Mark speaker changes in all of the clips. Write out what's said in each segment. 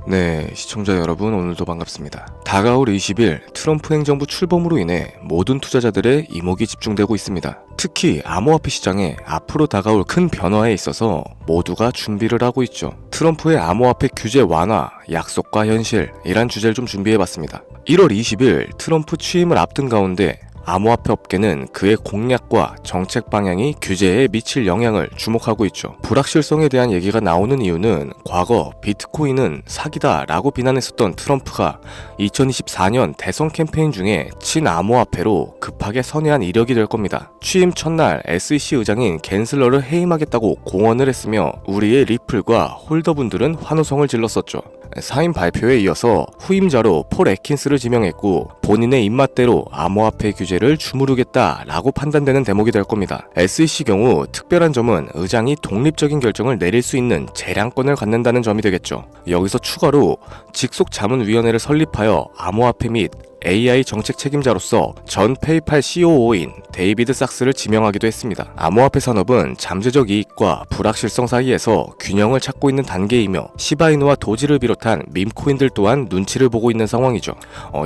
Speaker 1: 네, 시청자 여러분 오늘도 반갑습니다. 다가올 20일 트럼프 행정부 출범으로 인해 모든 투자자들의 이목이 집중되고 있습니다. 특히 암호화폐 시장에 앞으로 다가올 큰 변화에 있어서 모두가 준비를 하고 있죠. 트럼프의 암호화폐 규제 완화, 약속과 현실이란 주제를 좀 준비해봤습니다. 1월 20일 트럼프 취임을 앞둔 가운데 암호화폐 업계는 그의 공약과 정책 방향이 규제에 미칠 영향을 주목하고 있죠. 불확실성에 대한 얘기가 나오는 이유는 과거 비트코인은 사기다라고 비난했었던 트럼프가 2024년 대선 캠페인 중에 친암호화폐로 급하게 선회한 이력이 될 겁니다. 취임 첫날 SEC 의장인 갠슬러를 해임하겠다고 공언을 했으며 우리의 리플과 홀더분들은 환호성을 질렀었죠. 사임 발표에 이어서 후임자로 폴 애킨스를 지명했고 본인의 입맛대로 암호화폐 규제를 주무르겠다라고 판단되는 대목이 될 겁니다. SEC 경우 특별한 점은 의장이 독립적인 결정을 내릴 수 있는 재량권을 갖는다는 점이 되겠죠. 여기서 추가로 직속자문위원회를 설립하여 암호화폐 및 AI 정책 책임자로서 전 페이팔 COO인 데이비드 sak스를 지명하기도 했습니다. 암호화폐 산업은 잠재적 이익과 불확실성 사이에서 균형을 찾고 있는 단계이며 시바이누와 도지를 비롯한 밈코인들 또한 눈치를 보고 있는 상황이죠.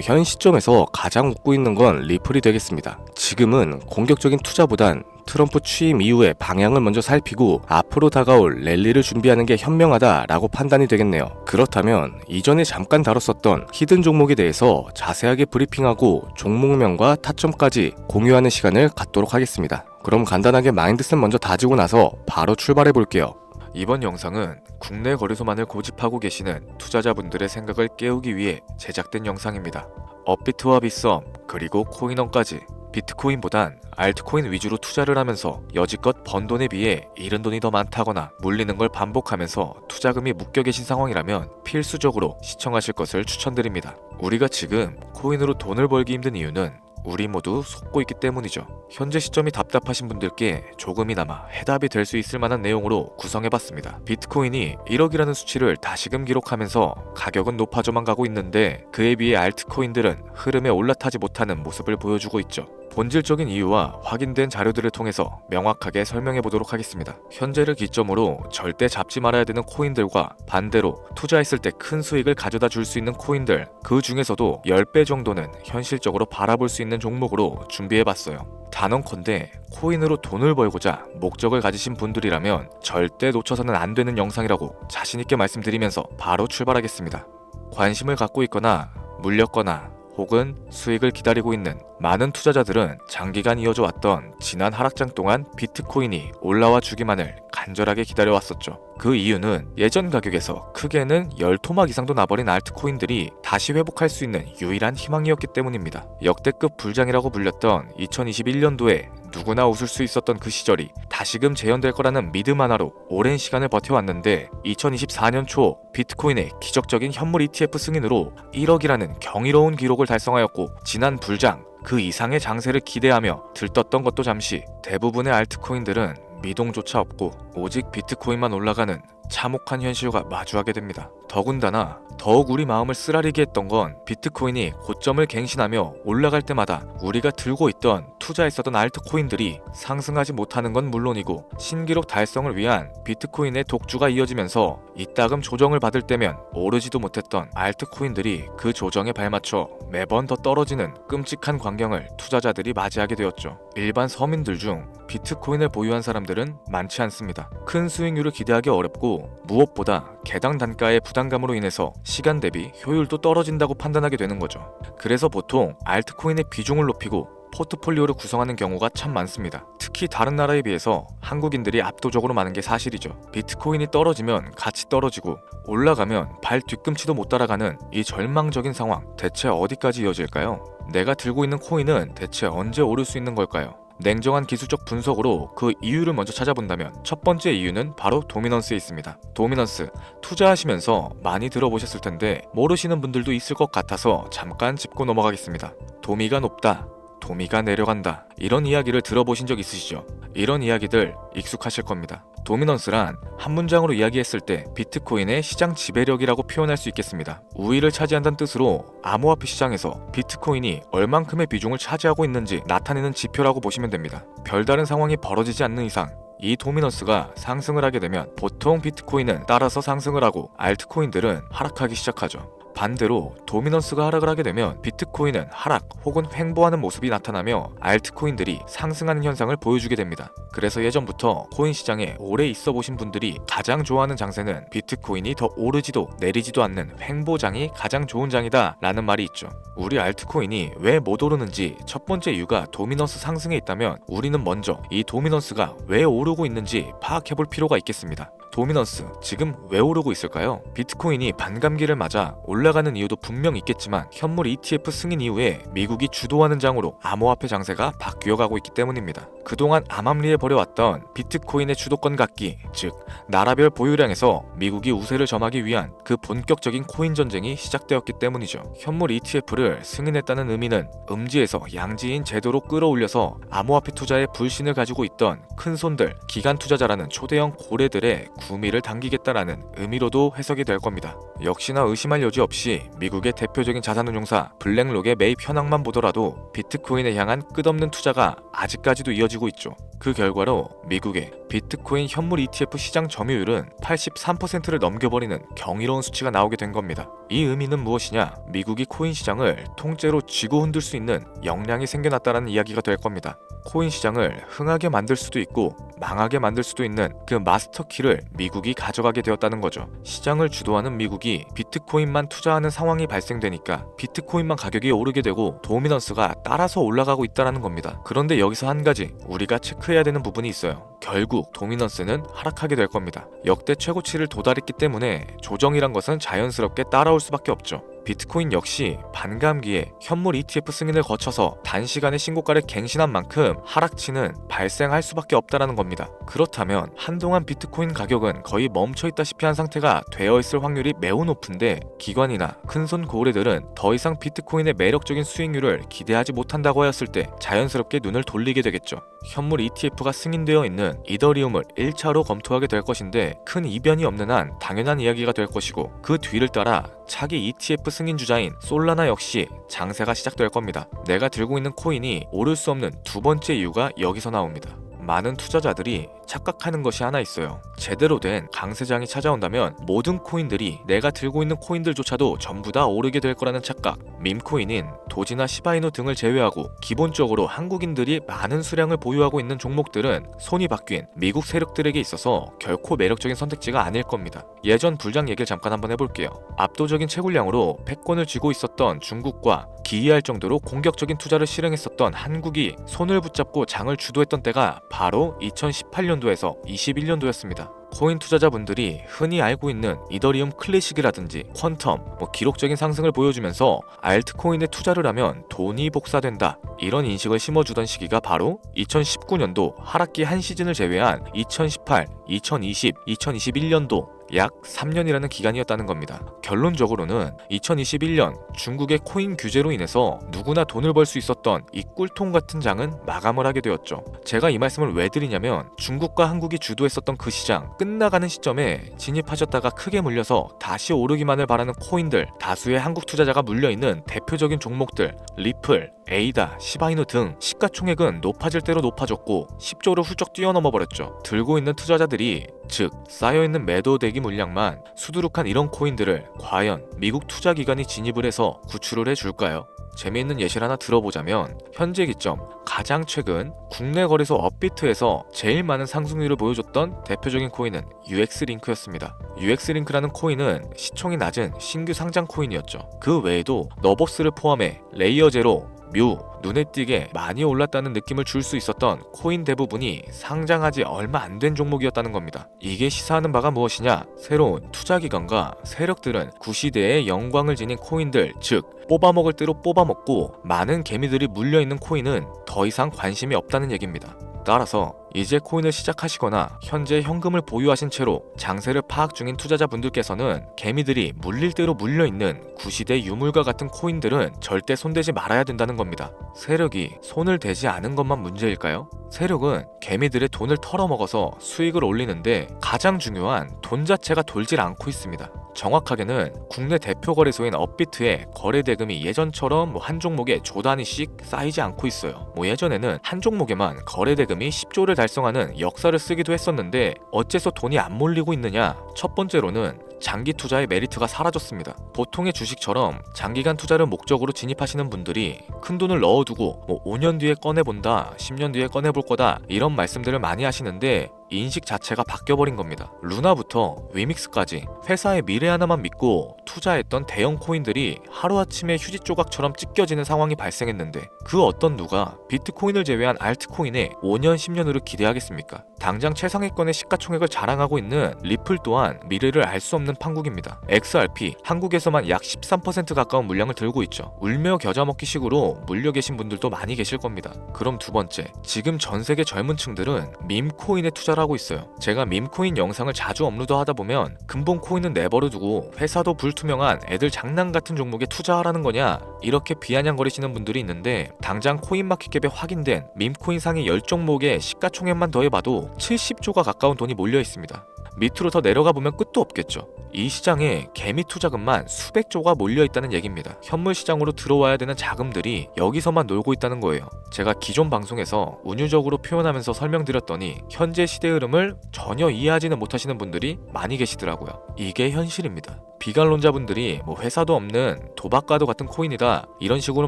Speaker 1: 현 시점에서 가장 웃고 있는 건 리플이 되겠습니다. 지금은 공격적인 투자보단 트럼프 취임 이후의 방향을 먼저 살피고 앞으로 다가올 랠리를 준비하는 게 현명하다라고 판단이 되겠네요. 그렇다면 이전에 잠깐 다뤘었던 히든 종목에 대해서 자세하게 브리핑하고 종목명과 타점까지 공유하는 시간을 갖도록 하겠습니다. 그럼 간단하게 마인드셋 먼저 다지고 나서 바로 출발해 볼게요. 이번 영상은 국내 거래소만을 고집하고 계시는 투자자분들의 생각을 깨우기 위해 제작된 영상입니다. 업비트와 빗썸 그리고 코인원까지 비트코인보단 알트코인 위주로 투자를 하면서 여지껏 번 돈에 비해 잃은 돈이 더 많다거나 물리는 걸 반복하면서 투자금이 묶여 계신 상황이라면 필수적으로 시청하실 것을 추천드립니다. 우리가 지금 코인으로 돈을 벌기 힘든 이유는 우리 모두 속고 있기 때문이죠. 현재 시점이 답답하신 분들께 조금이나마 해답이 될 수 있을 만한 내용으로 구성해봤습니다. 비트코인이 1억이라는 수치를 다시금 기록하면서 가격은 높아져만 가고 있는데 그에 비해 알트코인들은 흐름에 올라타지 못하는 모습을 보여주고 있죠. 본질적인 이유와 확인된 자료들을 통해서 명확하게 설명해 보도록 하겠습니다. 현재를 기점으로 절대 잡지 말아야 되는 코인들과 반대로 투자했을 때 큰 수익을 가져다 줄 수 있는 코인들, 그 중에서도 10배 정도는 현실적으로 바라볼 수 있는 종목으로 준비해 봤어요. 단언컨대 코인으로 돈을 벌고자 목적을 가지신 분들이라면 절대 놓쳐서는 안 되는 영상이라고 자신있게 말씀드리면서 바로 출발하겠습니다. 관심을 갖고 있거나 물렸거나 혹은 수익을 기다리고 있는 많은 투자자들은 장기간 이어져 왔던 지난 하락장 동안 비트코인이 올라와 주기만을 간절하게 기다려왔었죠. 그 이유는 예전 가격에서 크게는 10토막 이상도 나버린 알트코인들이 다시 회복할 수 있는 유일한 희망이었기 때문입니다. 역대급 불장이라고 불렸던 2021년도에 누구나 웃을 수 있었던 그 시절이 다시금 재현될 거라는 믿음 하나로 오랜 시간을 버텨왔는데 2024년 초 비트코인의 기적적인 현물 ETF 승인으로 1억이라는 경이로운 기록을 달성하였고 지난 불장 그 이상의 장세를 기대하며 들떴던 것도 잠시 대부분의 알트코인들은 미동조차 없고 오직 비트코인만 올라가는 참혹한 현실과 마주하게 됩니다. 더군다나 더욱 우리 마음을 쓰라리게 했던 건 비트코인이 고점을 갱신하며 올라갈 때마다 우리가 들고 있던 투자했었던 알트코인들이 상승하지 못하는 건 물론이고 신기록 달성을 위한 비트코인의 독주가 이어지면서 이따금 조정을 받을 때면 오르지도 못했던 알트코인들이 그 조정에 발맞춰 매번 더 떨어지는 끔찍한 광경을 투자자들이 맞이하게 되었죠. 일반 서민들 중 비트코인을 보유한 사람들은 많지 않습니다. 큰 수익률을 기대하기 어렵고 무엇보다 개당 단가의 부담감으로 인해서 시간 대비 효율도 떨어진다고 판단하게 되는 거죠. 그래서 보통 알트코인의 비중을 높이고 포트폴리오를 구성하는 경우가 참 많습니다. 특히 다른 나라에 비해서 한국인들이 압도적으로 많은 게 사실이죠. 비트코인이 떨어지면 같이 떨어지고 올라가면 발 뒤꿈치도 못 따라가는 이 절망적인 상황, 대체 어디까지 이어질까요? 내가 들고 있는 코인은 대체 언제 오를 수 있는 걸까요? 냉정한 기술적 분석으로 그 이유를 먼저 찾아본다면 첫 번째 이유는 바로 도미넌스에 있습니다. 도미넌스, 투자하시면서 많이 들어보셨을 텐데 모르시는 분들도 있을 것 같아서 잠깐 짚고 넘어가겠습니다. 도미가 높다, 도미가 내려간다, 이런 이야기를 들어보신 적 있으시죠? 이런 이야기들 익숙하실 겁니다. 도미넌스란 한 문장으로 이야기했을 때 비트코인의 시장 지배력이라고 표현할 수 있겠습니다. 우위를 차지한다는 뜻으로 암호화폐 시장에서 비트코인이 얼만큼의 비중을 차지하고 있는지 나타내는 지표라고 보시면 됩니다. 별다른 상황이 벌어지지 않는 이상 이 도미넌스가 상승을 하게 되면 보통 비트코인은 따라서 상승을 하고 알트코인들은 하락하기 시작하죠. 반대로 도미넌스가 하락을 하게 되면 비트코인은 하락 혹은 횡보하는 모습이 나타나며 알트코인들이 상승하는 현상을 보여주게 됩니다. 그래서 예전부터 코인 시장에 오래 있어 보신 분들이 가장 좋아하는 장세는 비트코인이 더 오르지도 내리지도 않는 횡보장이 가장 좋은 장이다 라는 말이 있죠. 우리 알트코인이 왜 못 오르는지 첫 번째 이유가 도미넌스 상승에 있다면 우리는 먼저 이 도미넌스가 왜 오르고 있는지 파악해 볼 필요가 있겠습니다. 도미넌스 지금 왜 오르고 있을까요? 비트코인이 반감기를 맞아 올라가는 이유도 분명 있겠지만 현물 ETF 승인 이후에 미국이 주도하는 장으로 암호화폐 장세가 바뀌어가고 있기 때문입니다. 그동안 암암리에 벌여왔던 비트코인의 주도권 갖기, 즉 나라별 보유량에서 미국이 우세를 점하기 위한 그 본격적인 코인 전쟁이 시작되었기 때문이죠. 현물 ETF를 승인했다는 의미는 음지에서 양지인 제도로 끌어올려서 암호화폐 투자에 불신을 가지고 있던 큰손들, 기관 투자자라는 초대형 고래들의 구미를 당기겠다라는 의미로도 해석이 될 겁니다. 역시나 의심할 여지 없이 미국의 대표적인 자산운용사 블랙록의 매입 현황만 보더라도 비트코인에 향한 끝없는 투자가 아직까지도 이어지고 있죠. 그 결과로 미국의 비트코인 현물 ETF 시장 점유율은 83%를 넘겨버리는 경이로운 수치가 나오게 된 겁니다. 이 의미는 무엇이냐? 미국이 코인 시장을 통째로 쥐고 흔들 수 있는 역량이 생겨났다는 이야기가 될 겁니다. 코인 시장을 흥하게 만들 수도 있고 망하게 만들 수도 있는 그 마스터키를 미국이 가져가게 되었다는 거죠. 시장을 주도하는 미국이 비트코인만 투자하는 상황이 발생되니까 비트코인만 가격이 오르게 되고 도미넌스가 따라서 올라가고 있다는 겁니다. 그런데 여기서 한 가지 우리가 체크해야 되는 부분이 있어요. 결국 도미넌스는 하락하게 될 겁니다. 역대 최고치를 도달했기 때문에 조정이란 것은 자연스럽게 따라올 수밖에 없죠. 비트코인 역시 반감기에 현물 ETF 승인을 거쳐서 단시간에 신고가를 갱신한 만큼 하락치는 발생할 수밖에 없다는 겁니다. 그렇다면 한동안 비트코인 가격은 거의 멈춰있다시피 한 상태가 되어 있을 확률이 매우 높은데 기관이나 큰손 고래들은 더 이상 비트코인의 매력적인 수익률을 기대하지 못한다고 하였을 때 자연스럽게 눈을 돌리게 되겠죠. 현물 ETF가 승인되어 있는 이더리움을 1차로 검토하게 될 것인데 큰 이변이 없는 한 당연한 이야기가 될 것이고 그 뒤를 따라 차기 ETF 승인 주자인 솔라나 역시 장세가 시작될 겁니다. 내가 들고 있는 코인이 오를 수 없는 두 번째 이유가 여기서 나옵니다. 많은 투자자들이 착각하는 것이 하나 있어요. 제대로 된 강세장이 찾아온다면 모든 코인들이 내가 들고 있는 코인들조차도 전부 다 오르게 될 거라는 착각. 밈코인인 도지나 시바이누 등을 제외하고 기본적으로 한국인들이 많은 수량을 보유하고 있는 종목들은 손이 바뀐 미국 세력들에게 있어서 결코 매력적인 선택지가 아닐 겁니다. 예전 불장 얘기를 잠깐 한번 해볼게요. 압도적인 채굴량으로 패권을 쥐고 있었던 중국과 기이할 정도로 공격적인 투자를 실행했었던 한국이 손을 붙잡고 장을 주도했던 때가 바로 2018년도에서 21년도였습니다. 코인 투자자분들이 흔히 알고 있는 이더리움 클래식이라든지 퀀텀, 기록적인 상승을 보여주면서 알트코인에 투자를 하면 돈이 복사된다 이런 인식을 심어주던 시기가 바로 2019년도 하락기 한 시즌을 제외한 2018, 2020, 2021년도 약 3년이라는 기간이었다는 겁니다. 결론적으로는 2021년 중국의 코인 규제로 인해서 누구나 돈을 벌 수 있었던 이 꿀통 같은 장은 마감을 하게 되었죠. 제가 이 말씀을 왜 드리냐면 중국과 한국이 주도했었던 그 시장 끝나가는 시점에 진입하셨다가 크게 물려서 다시 오르기만을 바라는 코인들, 다수의 한국 투자자가 물려있는 대표적인 종목들 리플, 에이다, 시바이누 등 시가총액은 높아질 대로 높아졌고 10조를 훌쩍 뛰어넘어 버렸죠. 들고 있는 투자자들이 즉 쌓여있는 매도 대기 물량만 수두룩한 이런 코인들을 과연 미국 투자기관이 진입을 해서 구출을 해줄까요? 재미있는 예시를 하나 들어보자면 현재 기점 가장 최근 국내 거래소 업비트에서 제일 많은 상승률을 보여줬던 대표적인 코인은 UX링크였습니다. UX링크라는 코인은 시총이 낮은 신규 상장 코인이었죠. 그 외에도 너버스를 포함해 레이어 제로, 뮤, 눈에 띄게 많이 올랐다는 느낌을 줄 수 있었던 코인 대부분이 상장하지 얼마 안 된 종목이었다는 겁니다. 이게 시사하는 바가 무엇이냐? 새로운 투자기관과 세력들은 구시대의 영광을 지닌 코인들, 즉 뽑아먹을 대로 뽑아먹고 많은 개미들이 물려있는 코인은 더 이상 관심이 없다는 얘기입니다. 따라서 이제 코인을 시작하시거나 현재 현금을 보유하신 채로 장세를 파악 중인 투자자분들께서는 개미들이 물릴 대로 물려있는 구시대 유물과 같은 코인들은 절대 손대지 말아야 된다는 겁니다. 세력이 손을 대지 않은 것만 문제일까요? 세력은 개미들의 돈을 털어먹어서 수익을 올리는데 가장 중요한 돈 자체가 돌질 않고 있습니다. 정확하게는 국내 대표 거래소인 업비트의 거래 대금이 예전처럼 한 종목에 조 단위씩 쌓이지 않고 있어요. 예전에는 한 종목에만 거래 대금이 10조를 달성하는 역사를 쓰기도 했었는데 어째서 돈이 안 몰리고 있느냐? 첫 번째로는 장기 투자의 메리트가 사라졌습니다. 보통의 주식처럼 장기간 투자를 목적으로 진입하시는 분들이 큰 돈을 넣어두고 5년 뒤에 꺼내본다, 10년 뒤에 꺼내볼 거다 이런 말씀들을 많이 하시는데 인식 자체가 바뀌어버린 겁니다. 루나부터 위믹스까지 회사의 미래 하나만 믿고 투자했던 대형 코인들이 하루아침에 휴지 조각처럼 찢겨지는 상황이 발생했는데 그 어떤 누가 비트코인을 제외한 알트코인에 5년, 10년으로 기대하겠습니까? 당장 최상위권의 시가총액을 자랑하고 있는 리플 또한 미래를 알 수 없는 판국입니다. XRP, 한국에서만 약 13% 가까운 물량을 들고 있죠. 울며 겨자 먹기 식으로 물려 계신 분들도 많이 계실 겁니다. 그럼 두 번째, 지금 전 세계 젊은 층들은 밈코인에 투자를 하고 있어요. 제가 밈코인 영상을 자주 업로드하다 보면 근본 코인은 내버려 두고 회사도 불투명한 애들 장난 같은 종목에 투자하라는 거냐 이렇게 비아냥거리시는 분들이 있는데 당장 코인마켓캡에 확인된 밈코인 상위 10종목의 시가총액만 더해봐도 70조가 가까운 돈이 몰려 있습니다. 밑으로 더 내려가 보면 끝도 없겠죠. 이 시장에 개미 투자금만 수백조가 몰려 있다는 얘기입니다. 현물 시장으로 들어와야 되는 자금들이 여기서만 놀고 있다는 거예요. 제가 기존 방송에서 운유적으로 표현하면서 설명드렸더니 현재 시대 흐름을 전혀 이해하지는 못하시는 분들이 많이 계시더라고요. 이게 현실입니다. 비관론자분들이 회사도 없는 도박과도 같은 코인이다 이런 식으로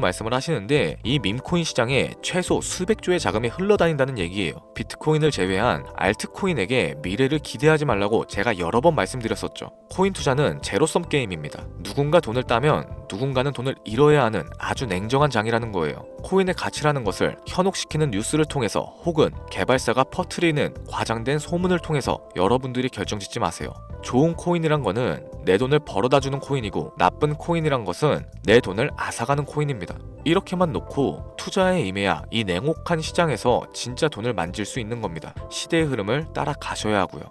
Speaker 1: 말씀을 하시는데 이 밈코인 시장에 최소 수백조의 자금이 흘러다닌다는 얘기예요. 비트코인을 제외한 알트코인에게 미래를 기대하지 말라고 제가 여러 번 말씀드렸었죠. 코인 투자는 제로섬 게임입니다. 누군가 돈을 따면 누군가는 돈을 잃어야 하는 아주 냉정한 장이라는 거예요. 코인의 가치라는 것을 현혹시키는 뉴스를 통해서 혹은 개발사가 퍼뜨리는 과장된 소문을 통해서 여러분들이 결정짓지 마세요. 좋은 코인이란 거는 내 돈을 벌어다주는 코인이고 나쁜 코인이란 것은 내 돈을 앗아가는 코인입니다. 이렇게만 놓고 투자에 임해야 이 냉혹한 시장에서 진짜 돈을 만질 수 있는 겁니다. 시대의 흐름을 따라가셔야 하고요.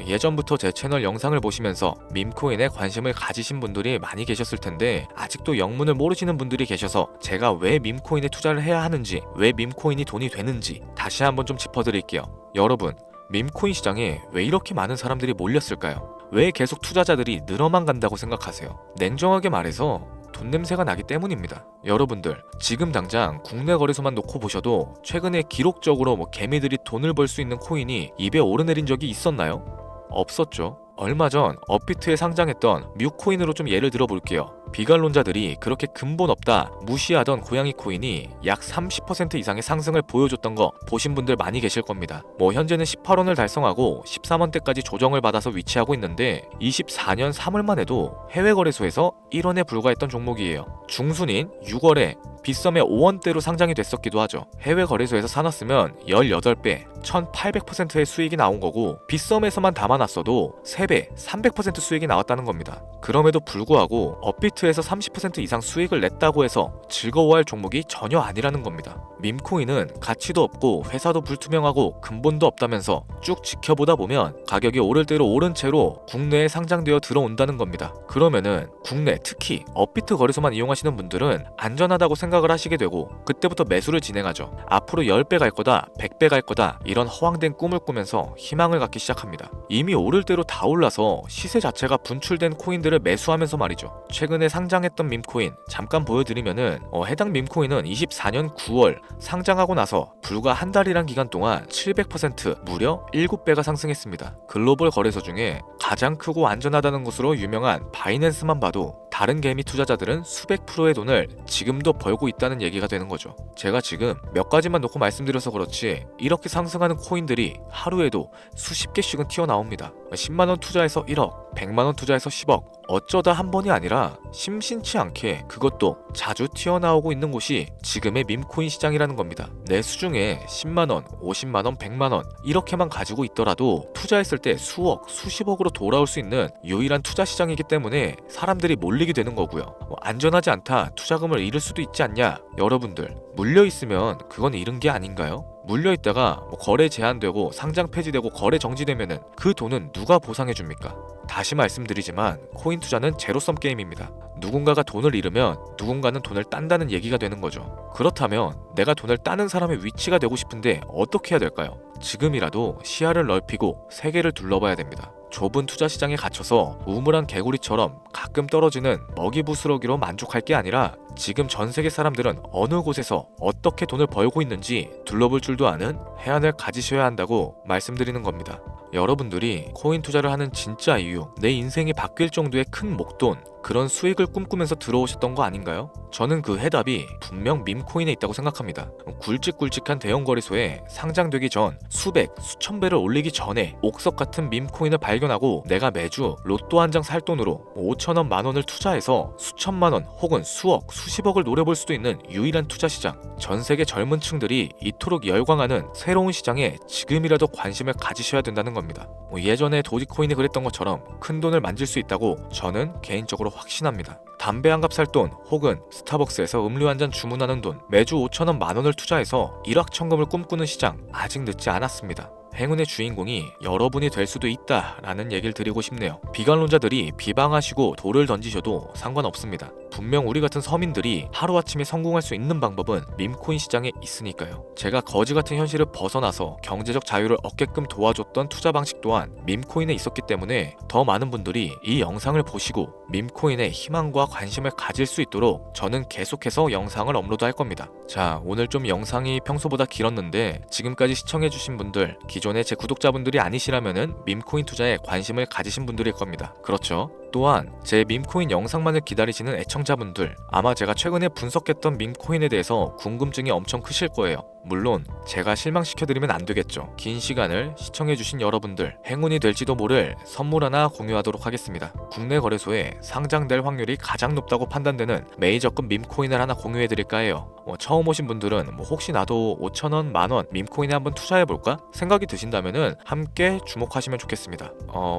Speaker 1: 예전부터 제 채널 영상을 보시면서 밈코인에 관심을 가지신 분들이 많이 계셨을 텐데 아직도 영문을 모르시는 분들이 계셔서 제가 왜 밈코인에 투자를 해야 하는지, 왜 밈코인이 돈이 되는지 다시 한번 좀 짚어드릴게요. 여러분, 밈코인 시장에 왜 이렇게 많은 사람들이 몰렸을까요? 왜 계속 투자자들이 늘어만 간다고 생각하세요? 냉정하게 말해서 돈 냄새가 나기 때문입니다. 여러분들 지금 당장 국내 거래소만 놓고 보셔도 최근에 기록적으로 개미들이 돈을 벌 수 있는 코인이 입에 오르내린 적이 있었나요? 없었죠. 얼마 전 업비트에 상장했던 뮤코인으로 좀 예를 들어 볼게요. 비관론자들이 그렇게 근본 없다 무시하던 고양이 코인이 약 30% 이상의 상승을 보여줬던 거 보신 분들 많이 계실 겁니다. 현재는 18원을 달성하고 13원대까지 조정을 받아서 위치하고 있는데 24년 3월만 해도 해외 거래소에서 1원에 불과했던 종목이에요. 중순인 6월에 빗썸에 5원대로 상장이 됐었기도 하죠. 해외 거래소에서 사놨으면 18배, 1800%의 수익이 나온 거고 빗썸에서만 담아놨어도 3배, 300% 수익이 나왔다는 겁니다. 그럼에도 불구하고 업비트에서 30% 이상 수익을 냈다고 해서 즐거워할 종목이 전혀 아니라는 겁니다. 밈코인은 가치도 없고 회사도 불투명하고 근본도 없다면서 쭉 지켜보다 보면 가격이 오를 대로 오른 채로 국내에 상장되어 들어온다는 겁니다. 그러면은 국내 특히 업비트 거래소만 이용하시는 분들은 안전하다고 생각을 하시게 되고 그때부터 매수를 진행하죠. 앞으로 10배 갈 거다, 100배 갈 거다 이런 허황된 꿈을 꾸면서 희망을 갖기 시작합니다. 이미 오를 대로 다 올라서 시세 자체가 분출된 코인들을 매수하면서 말이죠. 최근에 상장했던 밈코인 잠깐 보여드리면은 해당 밈코인은 24년 9월 상장하고 나서 불과 한 달이란 기간 동안 700% 무려 7배가 상승했습니다. 글로벌 거래소 중에 가장 크고 안전하다는 것으로 유명한 바이낸스만 봐도 다른 개미 투자자들은 수백 프로의 돈을 지금도 벌고 있다는 얘기가 되는 거죠. 제가 지금 몇 가지만 놓고 말씀드려서 그렇지 이렇게 상승하는 코인들이 하루에도 수십 개씩은 튀어나옵니다. 10만원 투자해서 1억, 100만원 투자해서 10억 어쩌다 한 번이 아니라 심심치 않게 그것도 자주 튀어나오고 있는 곳이 지금의 밈코인 시장이라는 겁니다. 내 수중에 10만원, 50만원, 100만원 이렇게만 가지고 있더라도 투자했을 때 수억, 수십억으로 돌아올 수 있는 유일한 투자 시장이기 때문에 사람들이 몰리게 되는 거고요. 안전하지 않다, 투자금을 잃을 수도 있지 않냐? 여러분들 물려있으면 그건 잃은 게 아닌가요? 물려있다가 거래 제한되고 상장 폐지되고 거래 정지되면은 그 돈은 누가 보상해줍니까? 다시 말씀드리지만 코인 투자는 제로섬 게임입니다. 누군가가 돈을 잃으면 누군가는 돈을 딴다는 얘기가 되는 거죠. 그렇다면 내가 돈을 따는 사람의 위치가 되고 싶은데 어떻게 해야 될까요? 지금이라도 시야를 넓히고 세계를 둘러봐야 됩니다. 좁은 투자 시장에 갇혀서 우물안 개구리처럼 가끔 떨어지는 먹이 부스러기로 만족할 게 아니라 지금 전 세계 사람들은 어느 곳에서 어떻게 돈을 벌고 있는지 둘러볼 줄도 아는 해안을 가지셔야 한다고 말씀드리는 겁니다. 여러분들이 코인 투자를 하는 진짜 이유, 내 인생이 바뀔 정도의 큰 목돈, 그런 수익을 꿈꾸면서 들어오셨던 거 아닌가요? 저는 그 해답이 분명 밈코인에 있다고 생각합니다. 굵직굵직한 대형 거래소에 상장되기 전 수백, 수천 배를 올리기 전에 옥석 같은 밈코인을 발견하고 내가 매주 로또 한 장 살 돈으로 5천원, 만원을 투자해서 수천만원 혹은 수억, 수십억을 노려볼 수도 있는 유일한 투자 시장. 전 세계 젊은 층들이 이토록 열광하는 새로운 시장에 지금이라도 관심을 가지셔야 된다는 겁니다. 예전에 도지코인이 그랬던 것처럼 큰 돈을 만질 수 있다고 저는 개인적으로 확신합니다. 담배 한 갑 살 돈 혹은 스타벅스에서 음료 한 잔 주문하는 돈, 매주 5천원, 만원을 투자해서 일확천금을 꿈꾸는 시장, 아직 늦지 않았습니다. 행운의 주인공이 여러분이 될 수도 있다라는 얘기를 드리고 싶네요. 비관론자들이 비방하시고 돌을 던지셔도 상관없습니다. 분명 우리 같은 서민들이 하루아침에 성공할 수 있는 방법은 밈코인 시장에 있으니까요. 제가 거지 같은 현실을 벗어나서 경제적 자유를 얻게끔 도와줬던 투자 방식 또한 밈코인에 있었기 때문에 더 많은 분들이 이 영상을 보시고 밈코인에 희망과 관심을 가질 수 있도록 저는 계속해서 영상을 업로드할 겁니다. 자, 오늘 좀 영상이 평소보다 길었는데 지금까지 시청해주신 분들, 기존의 제 구독자분들이 아니시라면은 밈코인 투자에 관심을 가지신 분들일 겁니다. 그렇죠? 또한 제 밈코인 영상만을 기다리시는 애청자분들, 아마 제가 최근에 분석했던 밈코인에 대해서 궁금증이 엄청 크실 거예요. 물론 제가 실망시켜드리면 안 되겠죠. 긴 시간을 시청해주신 여러분들, 행운이 될지도 모를 선물 하나 공유하도록 하겠습니다. 국내 거래소에 상장될 확률이 가장 높다고 판단되는 메이저급 밈코인을 하나 공유해드릴까 해요. 처음 오신 분들은 혹시 나도 5천원, 만원 밈코인에 한번 투자해볼까? 생각이 드신다면은 함께 주목하시면 좋겠습니다.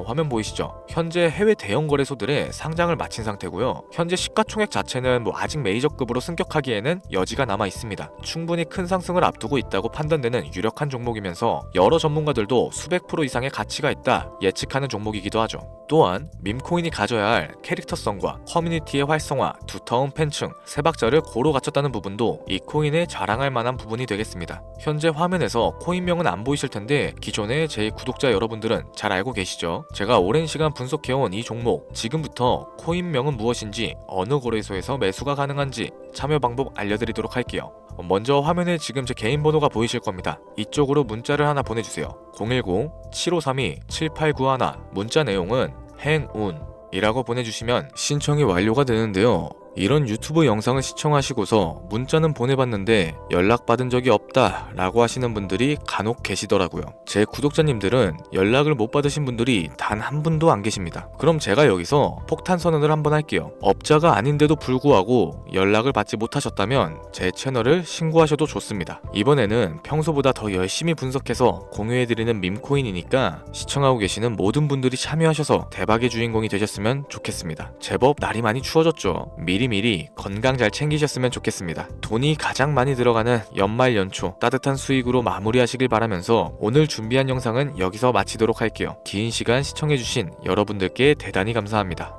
Speaker 1: 화면 보이시죠? 현재 해외 대형 거래소들의 상장을 마친 상태고요. 현재 시가총액 자체는 아직 메이저급으로 승격하기에는 여지가 남아 있습니다. 충분히 큰 상승을 앞두고 있다고 판단되는 유력한 종목이면서 여러 전문가들도 수백 프로 이상의 가치가 있다 예측하는 종목이기도 하죠. 또한 밈코인이 가져야 할 캐릭터성과 커뮤니티의 활성화, 두터운 팬층, 세 박자를 고루 갖췄다는 부분도 이 코인에 자랑할 만한 부분이 되겠습니다. 현재 화면에서 코인명은 안 보이실 텐데 기존의 제 구독자 여러분들은 잘 알고 계시죠? 제가 오랜 시간 분석해온 이 종목, 지금부터 코인명은 무엇인지, 어느 거래소에서 매수가 가능한지 참여 방법 알려드리도록 할게요. 먼저 화면에 지금 제 개인 번호가 보이실 겁니다. 이쪽으로 문자를 하나 보내주세요. 010-7532-7891. 문자 내용은 행운이라고 보내주시면 신청이 완료가 되는데요. 이런 유튜브 영상을 시청하시고서 문자는 보내봤는데 연락받은 적이 없다 라고 하시는 분들이 간혹 계시더라고요. 제 구독자님들은 연락을 못 받으신 분들이 단 한 분도 안 계십니다. 그럼 제가 여기서 폭탄 선언을 한번 할게요. 업자가 아닌데도 불구하고 연락을 받지 못하셨다면 제 채널을 신고하셔도 좋습니다. 이번에는 평소보다 더 열심히 분석해서 공유해드리는 밈코인이니까 시청하고 계시는 모든 분들이 참여하셔서 대박의 주인공이 되셨으면 좋겠습니다. 제법 날이 많이 추워졌죠. 미리 건강 잘 챙기셨으면 좋겠습니다. 돈이 가장 많이 들어가는 연말 연초 따뜻한 수익으로 마무리하시길 바라면서 오늘 준비한 영상은 여기서 마치도록 할게요. 긴 시간 시청해주신 여러분들께 대단히 감사합니다.